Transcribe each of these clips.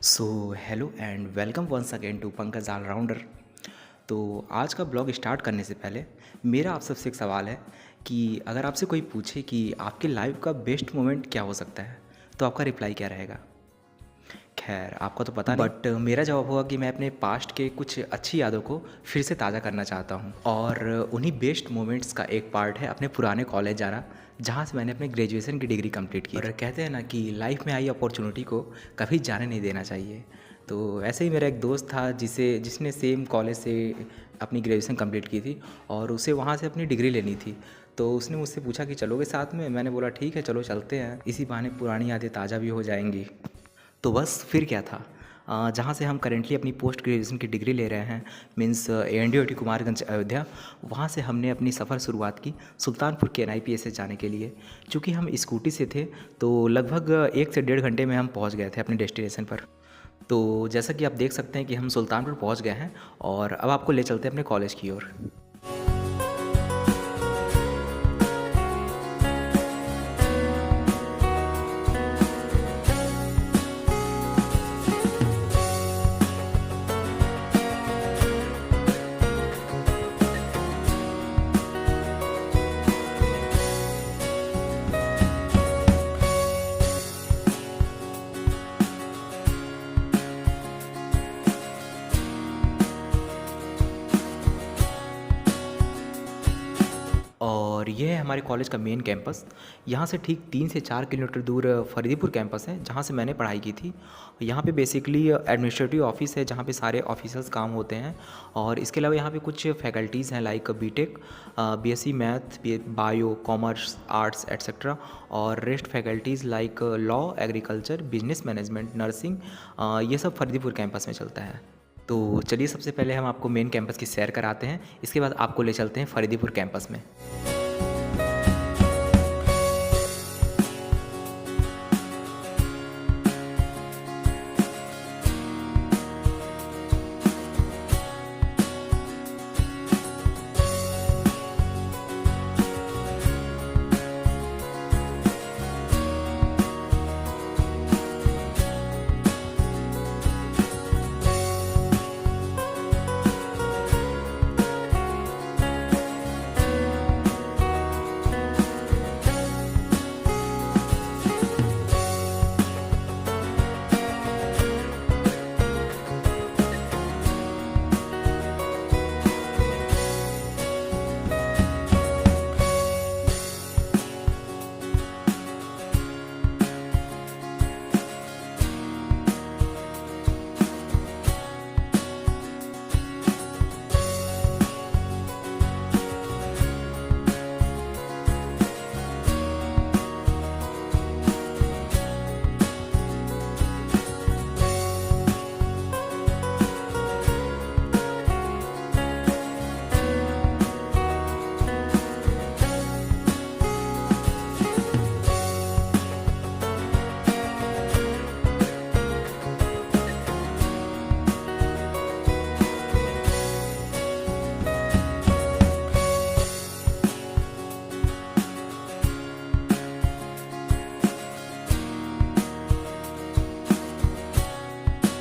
So hello and welcome once again to Pankaj allrounder. तो आज का ब्लॉग स्टार्ट करने से पहले मेरा आप सबसे एक सवाल है कि अगर आपसे कोई पूछे कि आपके लाइफ का बेस्ट मोमेंट क्या हो सकता है तो आपका रिप्लाई क्या रहेगा। खैर आपका तो पता नहीं, बट मेरा जवाब होगा कि मैं अपने पास्ट के कुछ अच्छी यादों को फिर से ताज़ा करना चाहता हूँ और उन्हीं बेस्ट मोमेंट्स का एक पार्ट है अपने पुराने कॉलेज जाना, जहाँ से मैंने अपने ग्रेजुएशन की डिग्री कंप्लीट की। और कहते हैं ना कि लाइफ में आई अपॉर्चुनिटी को कभी जाने नहीं देना चाहिए। तो ऐसे ही मेरा एक दोस्त था जिसने सेम कॉलेज से अपनी ग्रेजुएशन कंप्लीट की थी और उसे वहाँ से अपनी डिग्री लेनी थी। तो उसने मुझसे पूछा कि चलोगे साथ में। मैंने बोला ठीक है चलो चलते हैं, इसी बहाने पुरानी यादें ताज़ा भी हो जाएंगी। तो बस फिर क्या था, जहाँ से हम करेंटली अपनी पोस्ट ग्रेजुएशन की डिग्री ले रहे हैं, मीन्स ANDOIT कुमारगंज अयोध्या, वहाँ से हमने अपनी सफ़र शुरुआत की सुल्तानपुर के NIPS से जाने के लिए। चूँकि हम स्कूटी से थे तो लगभग 1 से 1.5 घंटे में हम पहुँच गए थे अपने डेस्टिनेशन पर। तो जैसा कि आप देख सकते हैं कि हम सुल्तानपुर पहुँच गए हैं और अब आपको ले चलते हैं अपने कॉलेज की ओर। और ये है हमारे कॉलेज का मेन कैंपस। यहाँ से ठीक 3 से 4 किलोमीटर दूर फरीदीपुर कैंपस है, जहाँ से मैंने पढ़ाई की थी। यहाँ पे बेसिकली एडमिनिस्ट्रेटिव ऑफिस है, जहाँ पे सारे ऑफिसर्स काम होते हैं। और इसके अलावा यहाँ पे कुछ फैकल्टीज़ हैं like BTech, BSc math, bio, commerce, arts etcetera. और rest faculties like law, agriculture, business management, nursing, ये सब फरीदीपुर कैंपस में चलता है। तो चलिए सबसे पहले हम आपको मेन कैंपस की सैर कराते हैं, इसके बाद आपको ले चलते हैं फरीदीपुर कैंपस में।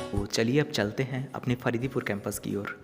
तो चलिए अब चलते हैं अपने फरीदीपुर कैंपस की ओर।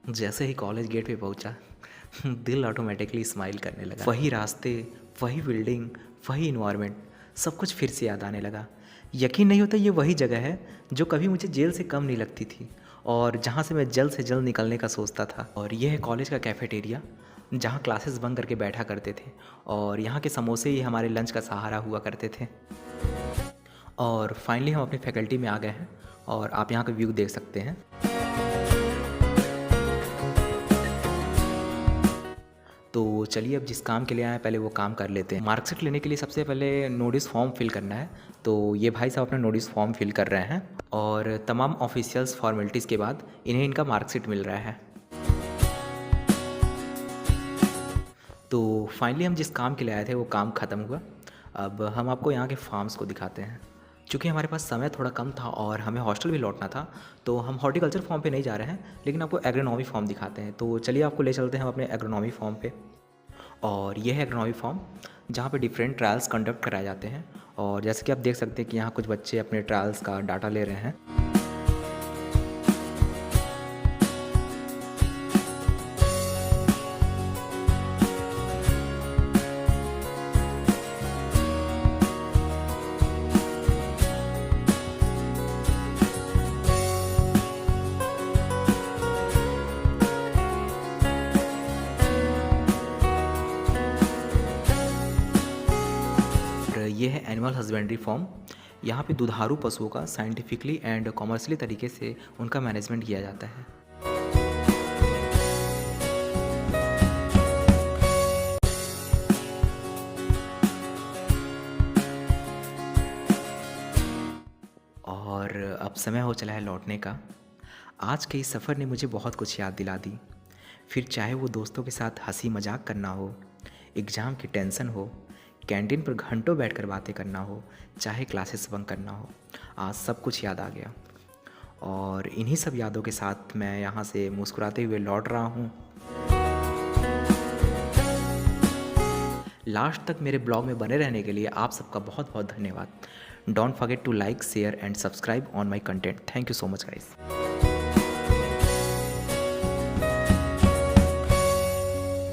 जैसे ही कॉलेज गेट पे पहुंचा दिल ऑटोमेटिकली स्माइल करने लगा। वही रास्ते, वही बिल्डिंग, वही इन्वायरमेंट, सब कुछ फिर से याद आने लगा। यकीन नहीं होता ये वही जगह है जो कभी मुझे जेल से कम नहीं लगती थी और जहाँ से मैं जल्द से जल्द निकलने का सोचता था। और यह है कॉलेज का कैफेटेरिया, जहाँ क्लासेस बंक करके बैठा करते थे और यहाँ के समोसे ही हमारे लंच का सहारा हुआ करते थे। और फाइनली हम अपनी फैकल्टी में आ गए हैं और आप यहाँ का व्यू देख सकते हैं। तो चलिए अब जिस काम के लिए आए हैं पहले वो काम कर लेते हैं। मार्कशीट लेने के लिए सबसे पहले नोटिस फॉर्म फिल करना है। तो ये भाई साहब अपना नोटिस फॉर्म फिल कर रहे हैं और तमाम ऑफिशियल्स फॉर्मेलिटीज़ के बाद इन्हें इनका मार्कशीट मिल रहा है। तो फाइनली हम जिस काम के लिए आए थे वो काम ख़त्म हुआ। अब हम आपको यहाँ के फार्म्स को दिखाते हैं। चूँकि हमारे पास समय थोड़ा कम था और हमें हॉस्टल भी लौटना था, तो हम हॉर्टिकल्चर फॉर्म पे नहीं जा रहे हैं, लेकिन आपको एग्रोनॉमी फॉर्म दिखाते हैं। तो चलिए आपको ले चलते हैं हम अपने एग्रोनॉमी फॉर्म पे। और ये है एग्रोनॉमी फॉर्म, जहाँ पे डिफरेंट ट्रायल्स कंडक्ट कराए जाते हैं। और जैसे कि आप देख सकते हैं कि यहाँ कुछ बच्चे अपने ट्रायल्स का डाटा ले रहे हैं। और ये है एनिमल हस्बेंड्री फॉर्म। यहाँ पे दुधारू पशुओं का साइंटिफिकली एंड कॉमर्शियली तरीके से उनका मैनेजमेंट किया जाता है। और अब समय हो चला है लौटने का। आज के इस सफ़र ने मुझे बहुत कुछ याद दिला दी। फिर चाहे वो दोस्तों के साथ हंसी मजाक करना हो, एग्ज़ाम की टेंशन हो, कैंटीन पर घंटों बैठकर बातें करना हो, चाहे क्लासेस बंक करना हो, आज सब कुछ याद आ गया। और इन्हीं सब यादों के साथ मैं यहाँ से मुस्कुराते हुए लौट रहा हूँ। लास्ट तक मेरे ब्लॉग में बने रहने के लिए आप सबका बहुत बहुत धन्यवाद। Don't forget to like, share and subscribe on my content. Thank you so much guys.